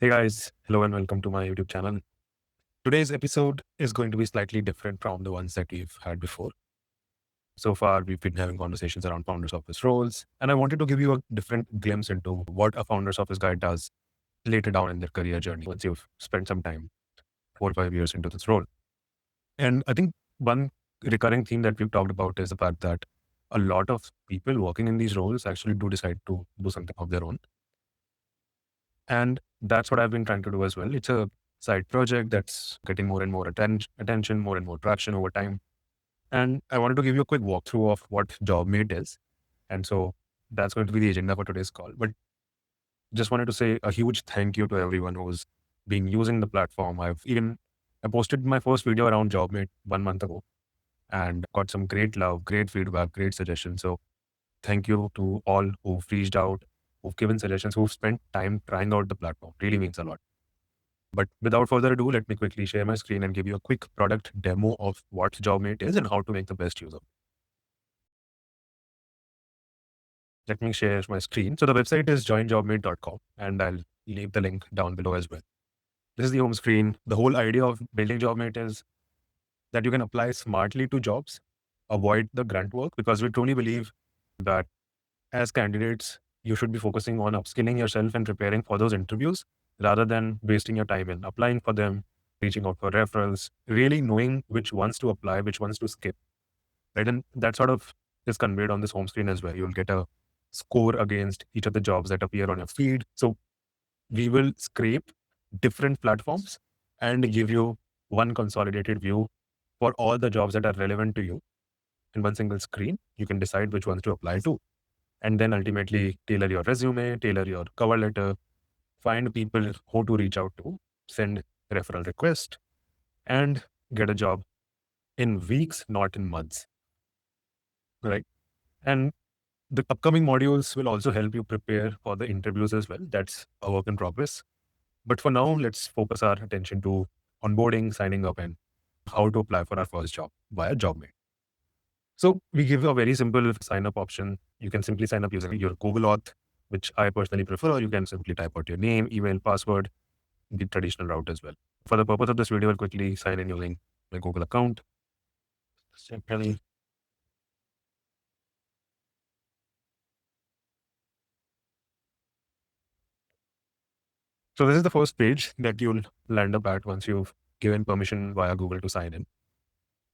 Hey guys, hello and welcome to my YouTube channel. Today's episode is going to be slightly different from the ones that we've had before. So far, we've been having conversations around founders office roles, and I wanted to give you a different glimpse into what a founders office guy does later down in their career journey once you've spent some time, 4 or 5 years into this role. And I think one recurring theme that we've talked about is the fact that a lot of people working in these roles actually do decide to do something of their own. And that's what I've been trying to do as well. It's a side project that's getting more and more attention, more and more traction over time. And I wanted to give you a quick walkthrough of what Jobmate is. And so that's going to be the agenda for today's call. But just wanted to say a huge thank you to everyone who's been using the platform. I posted my first video around Jobmate 1 month ago and got some great love, great feedback, great suggestions. So thank you to all who've reached out, who've given suggestions, who've spent time trying out the platform. Really means a lot. But without further ado, let me quickly share my screen and give you a quick product demo of what Jobmate is and how to make the best use of it. Let me share my screen. So the website is joinjobmate.com and I'll leave the link down below as well. This is the home screen. The whole idea of building Jobmate is that you can apply smartly to jobs, avoid the grunt work, because we truly believe that as candidates, you should be focusing on upskilling yourself and preparing for those interviews rather than wasting your time in applying for them, reaching out for referrals, really knowing which ones to apply, which ones to skip. Right. And that sort of is conveyed on this home screen as well. You'll get a score against each of the jobs that appear on your feed. So we will scrape different platforms and give you one consolidated view for all the jobs that are relevant to you in one single screen. You can decide which ones to apply to. And then ultimately tailor your resume, tailor your cover letter, find people who to reach out to, send referral request, and get a job in weeks, not in months. Right. And the upcoming modules will also help you prepare for the interviews as well. That's a work in progress. But for now, let's focus our attention to onboarding, signing up, and how to apply for our first job via Jobmate. So we give a very simple sign up option. You can simply sign up using your Google Auth, which I personally prefer, or you can simply type out your name, email, password, the traditional route as well. For the purpose of this video, I'll quickly sign in using my Google account. Simply. So this is the first page that you'll land up at once you've given permission via Google to sign in.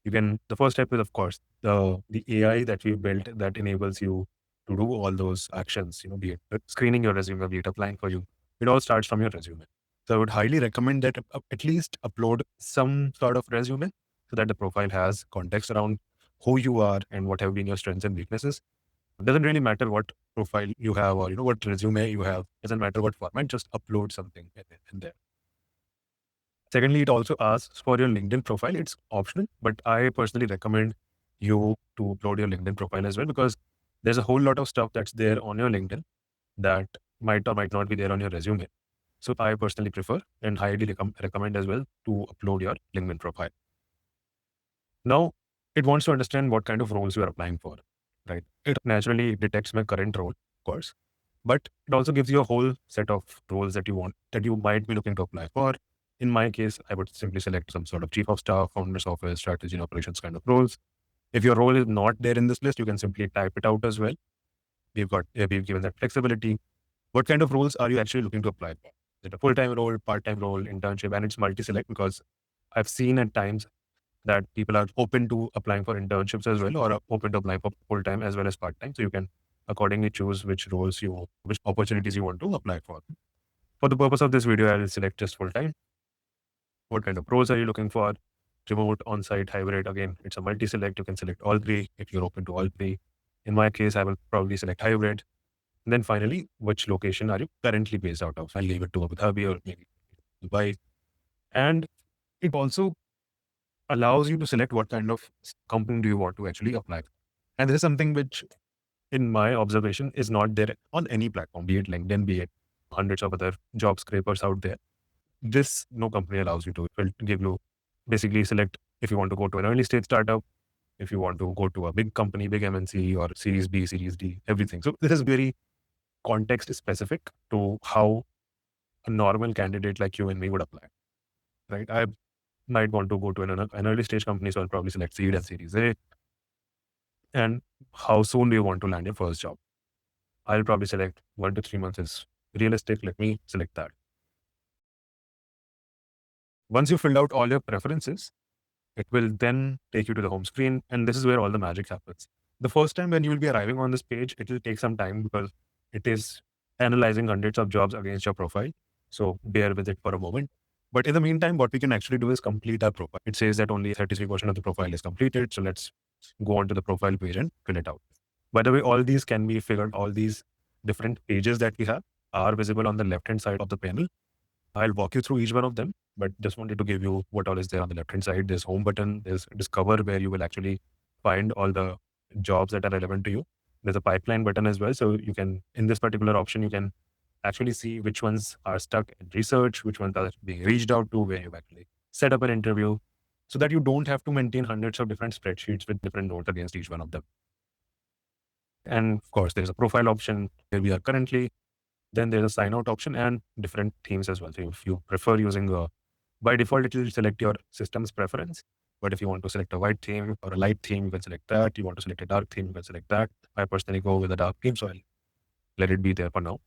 The first step is, of course, the AI that we built that enables you to do all those actions, be it screening your resume, be it applying for you. It all starts from your resume. So I would highly recommend that at least upload some sort of resume so that the profile has context around who you are and what have been your strengths and weaknesses. It doesn't really matter what profile you have or what resume you have. It doesn't matter what format, just upload something in there. Secondly, it also asks for your LinkedIn profile. It's optional, but I personally recommend you to upload your LinkedIn profile as well, because there's a whole lot of stuff that's there on your LinkedIn that might or might not be there on your resume. So I personally prefer and highly recommend as well to upload your LinkedIn profile. Now, it wants to understand what kind of roles you are applying for, right? It naturally detects my current role, of course, but it also gives you a whole set of roles that you might be looking to apply for. In my case, I would simply select some sort of chief of staff, founder's office, strategy and operations kind of roles. If your role is not there in this list, you can simply type it out as well. We've given that flexibility. What kind of roles are you actually looking to apply for? Is it a full-time role, part-time role, internship? And it's multi-select, because I've seen at times that people are open to applying for internships as well, or are open to applying for full-time as well as part-time. So you can accordingly choose which opportunities you want to apply for. For the purpose of this video, I'll select just full-time. What kind of roles are you looking for? Remote, on-site, hybrid. Again, it's a multi-select. You can select all three if you're open to all three. In my case, I will probably select hybrid. And then finally, which location are you currently based out of? I'll leave it to Abu Dhabi or maybe Dubai. And it also allows you to select what kind of company do you want to actually apply. And this is something which, in my observation, is not there on any platform, be it LinkedIn, be it hundreds of other job scrapers out there. No company allows you to. It will give you basically select if you want to go to an early stage startup, if you want to go to a big company, big MNC, or Series B, Series D, everything. So this is very context specific to how a normal candidate like you and me would apply, right? I might want to go to an early stage company, so I'll probably select seed and series A. And how soon do you want to land your first job? I'll probably select 1 to 3 months is realistic. Let me select that. Once you filled out all your preferences, it will then take you to the home screen, and this is where all the magic happens. The first time when you will be arriving on this page, it will take some time because it is analyzing hundreds of jobs against your profile. So bear with it for a moment. But in the meantime, what we can actually do is complete our profile. It says that only 33% of the profile is completed. So let's go on to the profile page and fill it out. By the way, all these can be figured, all these different pages that we have are visible on the left-hand side of the panel. I'll walk you through each one of them, but just wanted to give you what all is there on the left-hand side. There's home button, there's discover, where you will actually find all the jobs that are relevant to you. There's a pipeline button as well. So you can, in this particular option, you can actually see which ones are stuck in research, which ones are being reached out to, where you've actually set up an interview, so that you don't have to maintain hundreds of different spreadsheets with different notes against each one of them. And of course, there's a profile option where we are currently. Then there's a sign out option and different themes as well. So if you prefer using by default, it will select your system's preference. But if you want to select a white theme or a light theme, you can select that. You want to select a dark theme, you can select that. I personally go with a dark theme, so I'll let it be there for now.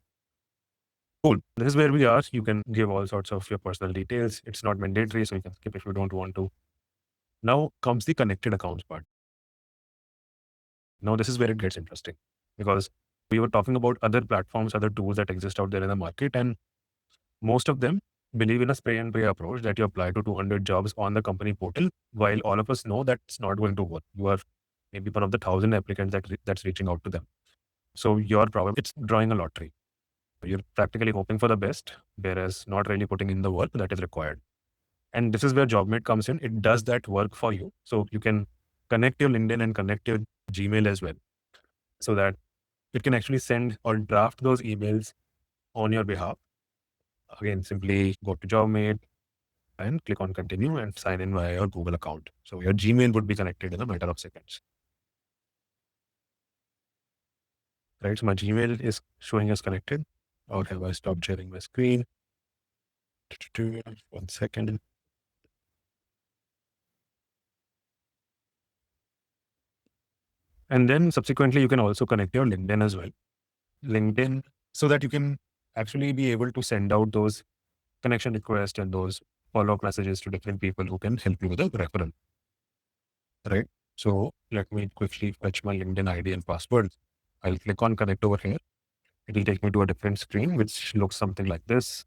Cool. This is where we are. You can give all sorts of your personal details. It's not mandatory, so you can skip if you don't want to. Now comes the connected accounts part. Now this is where it gets interesting, because we were talking about other platforms, other tools that exist out there in the market, and most of them believe in a spray and pray approach that you apply to 200 jobs on the company portal, while all of us know that's not going to work. You are maybe one of the 1,000 applicants that's reaching out to them. So your problem, it's drawing a lottery. You're practically hoping for the best, whereas not really putting in the work that is required. And this is where Jobmate comes in. It does that work for you. So you can connect your LinkedIn and connect your Gmail as well, so that it can actually send or draft those emails on your behalf. Again, simply go to Jobmate and click on continue and sign in via your Google account. So your Gmail would be connected in a matter of seconds. Right, so my Gmail is showing as connected. Or have I stopped sharing my screen? 1 second. And then subsequently, you can also connect your LinkedIn as well. LinkedIn, so that you can actually be able to send out those connection requests and those follow-up messages to different people who can help you with a referral. Right. So let me quickly fetch my LinkedIn ID and password. I'll click on connect over here. It will take me to a different screen, which looks something like this.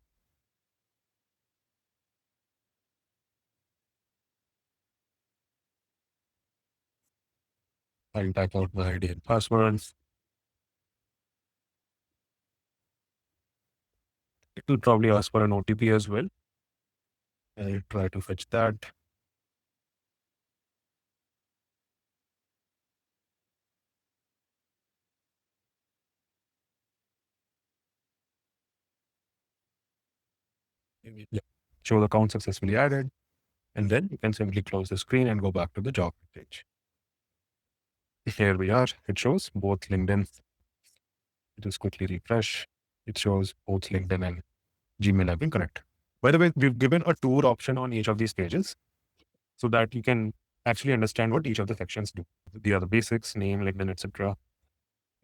I'll type out my ID and passwords. It will probably ask for an OTP as well. I'll try to fetch that. Yeah. Show the account successfully added. And then you can simply close the screen and go back to the job page. Here we are. It shows both LinkedIn. Just quickly refresh. It shows both LinkedIn and Gmail have been connected. By the way, we've given a tour option on each of these pages so that you can actually understand what each of the sections do. These are the basics, name, LinkedIn, etc.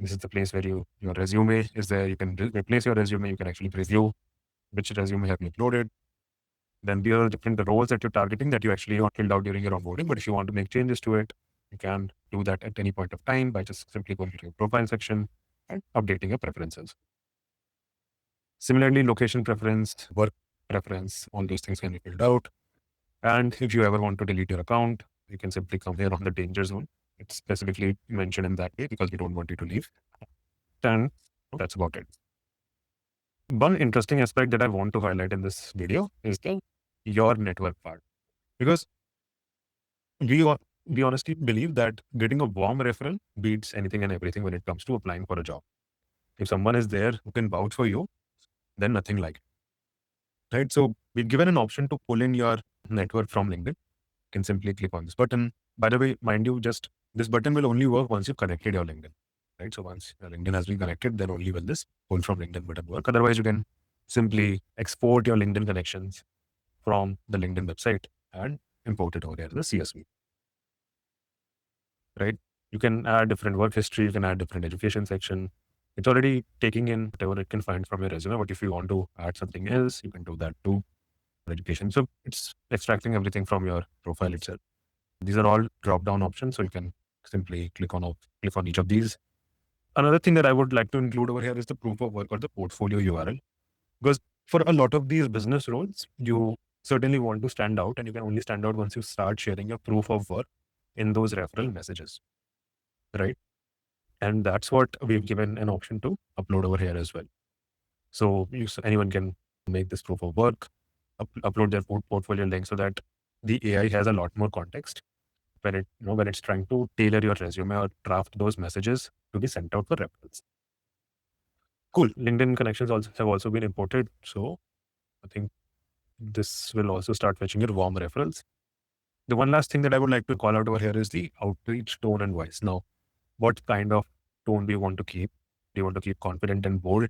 This is the place where your resume is there. You can replace your resume. You can actually preview which resume have you uploaded. Then there are different roles that you're targeting that you actually filled out during your onboarding. But if you want to make changes to it, you can do that at any point of time by just simply going to your profile section and updating your preferences. Similarly, location preference, work preference, all those things can be filled out. And if you ever want to delete your account, you can simply come here on the danger zone. It's specifically mentioned in that way because we don't want you to leave. And that's about it. One interesting aspect that I want to highlight in this video is your network part. Because we honestly believe that getting a warm referral beats anything and everything when it comes to applying for a job. If someone is there who can vouch for you, then nothing like it. Right? So we've given an option to pull in your network from LinkedIn. You can simply click on this button. By the way, mind you, just this button will only work once you've connected your LinkedIn. Right? So once your LinkedIn has been connected, then only will this pull from LinkedIn button work. Otherwise, you can simply export your LinkedIn connections from the LinkedIn website and import it over here to the CSV, right? You can add different work history, you can add different education section. It's already taking in whatever it can find from your resume, but if you want to add something else, you can do that too. Education. So it's extracting everything from your profile itself. These are all drop-down options, so you can simply click on each of these. Another thing that I would like to include over here is the proof of work or the portfolio URL. Because for a lot of these business roles, you certainly want to stand out, and you can only stand out once you start sharing your proof of work in those referral messages, right? And that's what we've given an option to upload over here as well. So anyone can make this proof of work, upload their portfolio link so that the AI has a lot more context when it's trying to tailor your resume or draft those messages to be sent out for referrals. Cool. LinkedIn connections have also been imported. So I think this will also start fetching your warm referrals. The one last thing that I would like to call out over here is the outreach tone and voice. Now, what kind of tone do you want to keep? Do you want to keep confident and bold,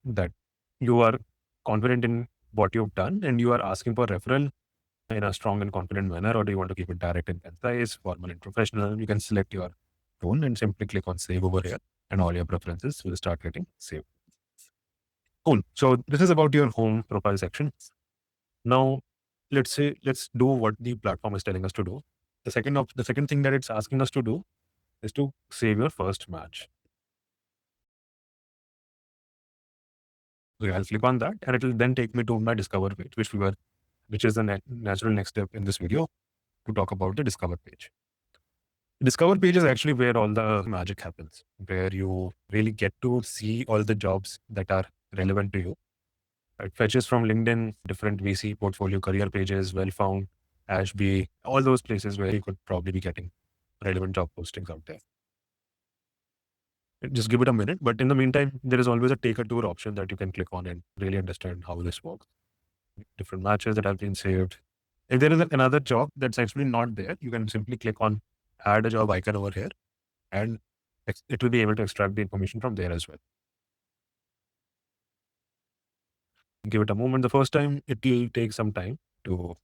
that you are confident in what you've done and you are asking for referral in a strong and confident manner, or do you want to keep it direct and concise, formal and professional? You can select your tone and simply click on save over here, and all your preferences will start getting saved. Cool. So this is about your home profile section. Now, let's do what the platform is telling us to do. The second thing that it's asking us to do is to save your first match. So I'll click on that, and it will then take me to my discover page, which is the natural next step in this video to talk about the discover page. The discover page is actually where all the magic happens, where you really get to see all the jobs that are relevant to you. It fetches from LinkedIn, different VC portfolio career pages, Well-Found, Ashby, all those places where you could probably be getting relevant job postings out there. Just give it a minute. But in the meantime, there is always a take a tour option that you can click on and really understand how this works. Different matches that have been saved. If there is another job that's actually not there, you can simply click on add a job icon over here, and it will be able to extract the information from there as well. Give it a moment. The first time, it will take some time to.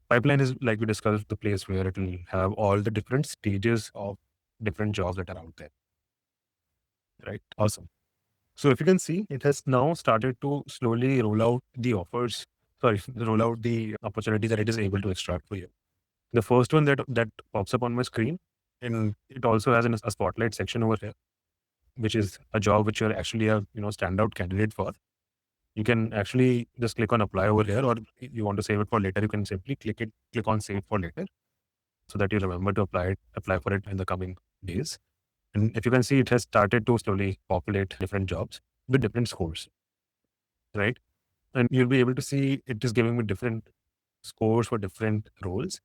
Pipeline is, like we discussed, the place where it will have all the different stages of different jobs that are out there. Right? Awesome. So if you can see, it has now started to slowly roll out the roll out the opportunity that it is able to extract for you. The first one that pops up on my screen, and it also has a spotlight section over here, which is a job which you're actually a standout candidate for. You can actually just click on apply over here, or if you want to save it for later, you can simply click on save for later, so that you remember to apply for it in the coming days. And if you can see, it has started to slowly populate different jobs with different scores, right? And you'll be able to see it is giving me different scores for different roles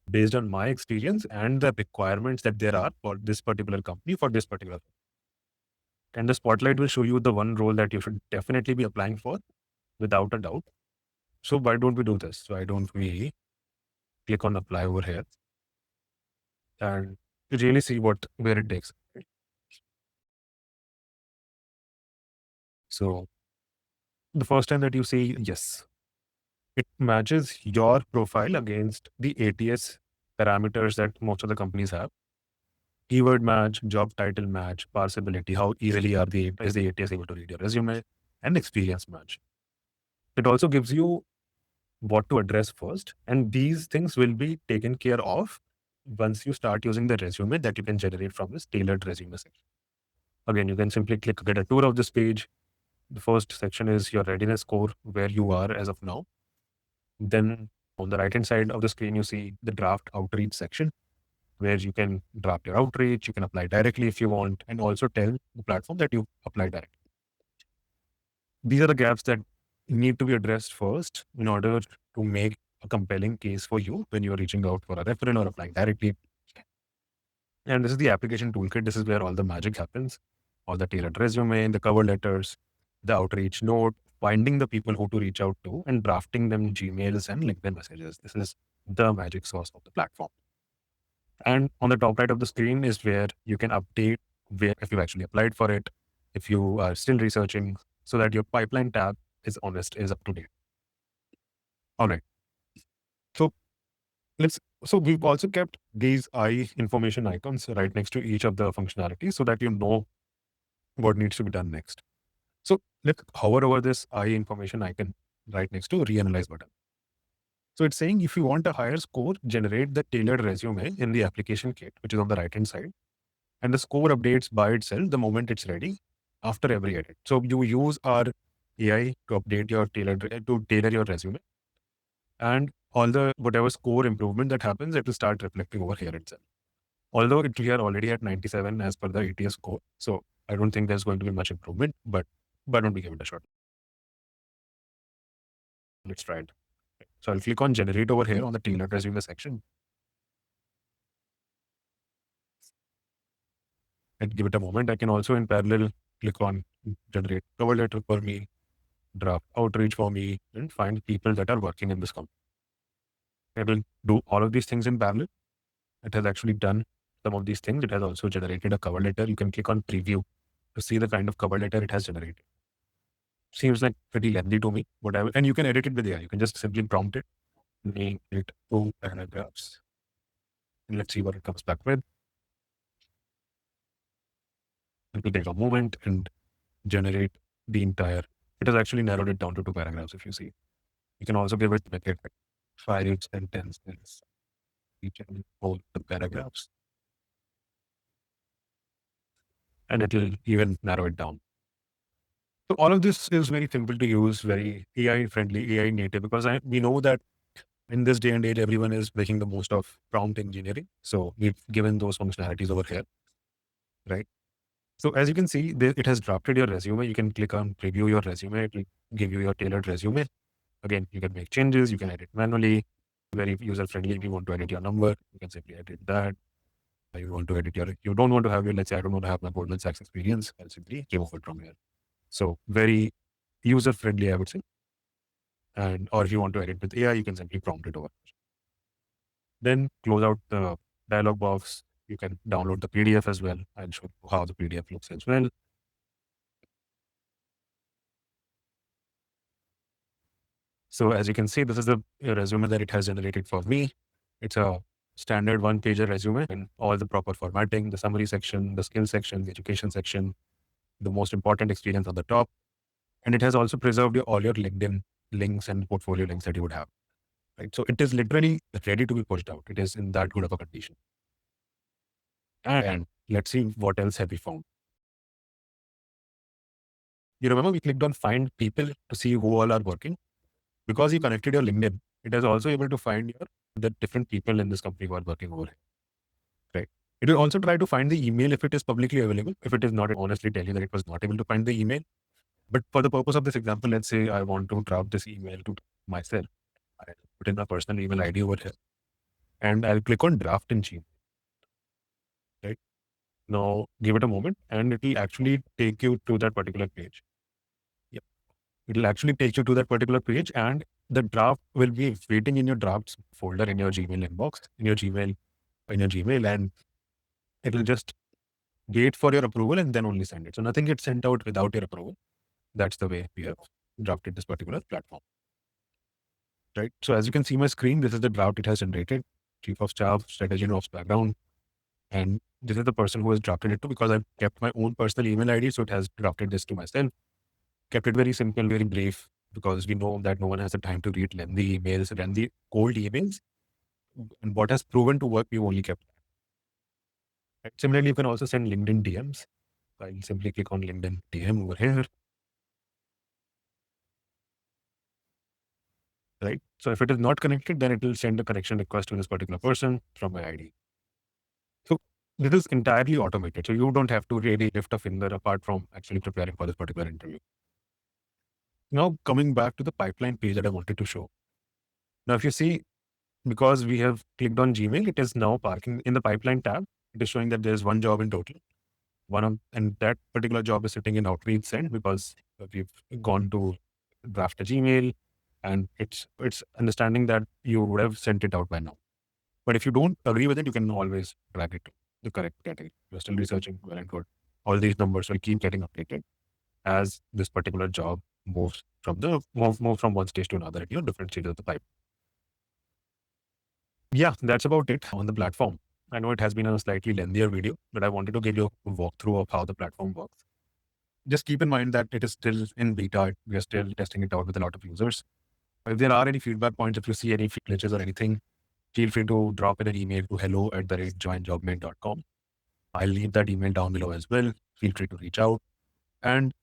based on my experience and the requirements that there are for this particular company for this particular. And the spotlight will show you the one role that you should definitely be applying for without a doubt. So why don't we do this? Why don't we click on apply over here and really see where it takes. So the first time that you say yes, it matches your profile against the ATS parameters that most of the companies have. Keyword match, job title match, parsability, how easily is the ATS able to read your resume, and experience match. It also gives you what to address first, and these things will be taken care of once you start using the resume that you can generate from this tailored resume section. Again, you can simply click get a tour of this page. The first section is your readiness score, where you are as of now. Then on the right hand side of the screen, you see the draft outreach section, where you can draft your outreach. You can apply directly if you want, and also tell the platform that you apply directly. These are the gaps that need to be addressed first in order to make a compelling case for you when you're reaching out for a referral or applying directly. And this is the application toolkit. This is where all the magic happens. All the tailored resume, the cover letters, the outreach note, finding the people who to reach out to, and drafting them Gmails and LinkedIn messages. This is the magic sauce of the platform. And on the top right of the screen is where you can update if you've actually applied for it, if you are still researching, so that your pipeline tab is honest, is up to date. All right. So so we've also kept these eye information icons right next to each of the functionalities so that you know what needs to be done next. So let's hover over this eye information icon right next to reanalyze button. So it's saying if you want a higher score, generate the tailored resume in the application kit, which is on the right hand side. And the score updates by itself the moment it's ready after every edit. So you use our AI to update your to tailor your resume, and all the whatever score improvement that happens, it will start reflecting over here itself. Although we are already at 97 as per the ATS score, so I don't think there's going to be much improvement, but why don't we give it a shot? Let's try it. So I'll click on generate over here on the tailored resume section and give it a moment. I can also in parallel click on generate cover letter for me, draft outreach for me, and find people that are working in this company. I will do all of these things in parallel. It has actually done some of these things. It has also generated a cover letter. You can click on preview to see the kind of cover letter it has generated. Seems like pretty lengthy to me, whatever. And you can edit it with AI. You can just simply prompt it, name it 2 paragraphs. And let's see what it comes back with. It will take a moment and generate the entire. It has actually narrowed it down to 2 paragraphs, if you see. You can also give it make it 5 sentences, each and all the paragraphs. And it will even narrow it down. So all of this is very simple to use, very AI friendly, AI native, because we know that in this day and age, everyone is making the most of prompt engineering. So we've given those functionalities over here, right? So as you can see, it has drafted your resume. You can click on preview your resume. It will give you your tailored resume. Again, you can make changes. You can edit manually. Very user friendly. If you want to edit your number, you can simply edit that. You want to edit you don't want to have your, let's say I don't want to have my Goldman Sachs experience. I'll simply remove it from here. So very user friendly, I would say. And or if you want to edit with AI, you can simply prompt it over. Then close out the dialog box. You can download the PDF as well. I'll show you how the PDF looks as well. So as you can see, this is the resume that it has generated for me. It's a standard one-pager resume and all the proper formatting, the summary section, the skill section, the education section, the most important experience on the top. And it has also preserved all your LinkedIn links and portfolio links that you would have. Right. So it is literally ready to be pushed out. It is in that good of a condition. And let's see what else have we found. You remember we clicked on find people to see who all are working. Because you connected your LinkedIn, it is also able to find the different people in this company who are working over here. Right. It will also try to find the email if it is publicly available. If it is not, it honestly tell you that it was not able to find the email. But for the purpose of this example, let's say I want to draft this email to myself. I'll put in my personal email ID over here. And I'll click on draft in Gmail. Right. Now give it a moment and it will actually take you to that particular page. Yep. It will actually take you to that particular page and the draft will be waiting in your drafts folder in your Gmail inbox, in your Gmail, and it will just wait for your approval and then only send it. So nothing gets sent out without your approval. That's the way we have drafted this particular platform. Right. So as you can see my screen, this is the draft it has generated. Chief of Staff, Strategy and Ops background. And this is the person who has drafted it to because I've kept my own personal email ID. So it has drafted this to myself. Kept it very simple, very brief, because we know that no one has the time to read lengthy emails, lengthy cold emails. And what has proven to work, we only kept that. Right? Similarly, you can also send LinkedIn DMs. I'll simply click on LinkedIn DM over here. Right. So if it is not connected, then it will send a connection request to this particular person from my ID. So this is entirely automated. So you don't have to really lift a finger apart from actually preparing for this particular interview. Now coming back to the pipeline page that I wanted to show. Now, if you see, because we have clicked on Gmail, it is now parking in the pipeline tab. It is showing that there's one job in total. And that particular job is sitting in outreach send because we've gone to draft a Gmail and it's understanding that you would have sent it out by now. But if you don't agree with it, you can always drag it to the correct category. You're still researching, well and good. All these numbers will keep getting updated as this particular job move from one stage to another at different stages of the pipe. Yeah, that's about it on the platform. I know it has been a slightly lengthier video, but I wanted to give you a walkthrough of how the platform works. Just keep in mind that it is still in beta. We are still testing it out with a lot of users. If there are any feedback points, if you see any glitches or anything, feel free to drop in an email to hello@joinjobmate.com. I'll leave that email down below as well. Feel free to reach out. And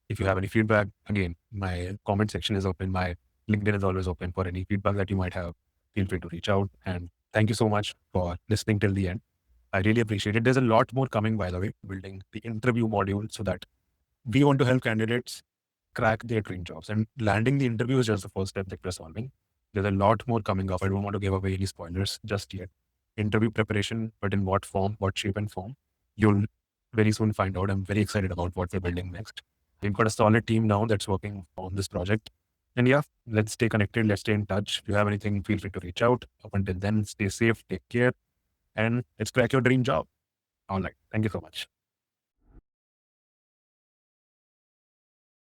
if you have any feedback, again, my comment section is open. My LinkedIn is always open for any feedback that you might have. Feel free to reach out. And thank you so much for listening till the end. I really appreciate it. There's a lot more coming, by the way, building the interview module so that we want to help candidates crack their dream jobs. And landing the interview is just the first step that we're solving. There's a lot more coming up. I don't want to give away any spoilers just yet. Interview preparation, but in what form, what shape and form, you'll very soon find out. I'm very excited about what we're building next. We've got a solid team now that's working on this project. And yeah, let's stay connected. Let's stay in touch. If you have anything, feel free to reach out. Up until then, stay safe, take care, and let's crack your dream job. All right. Thank you so much.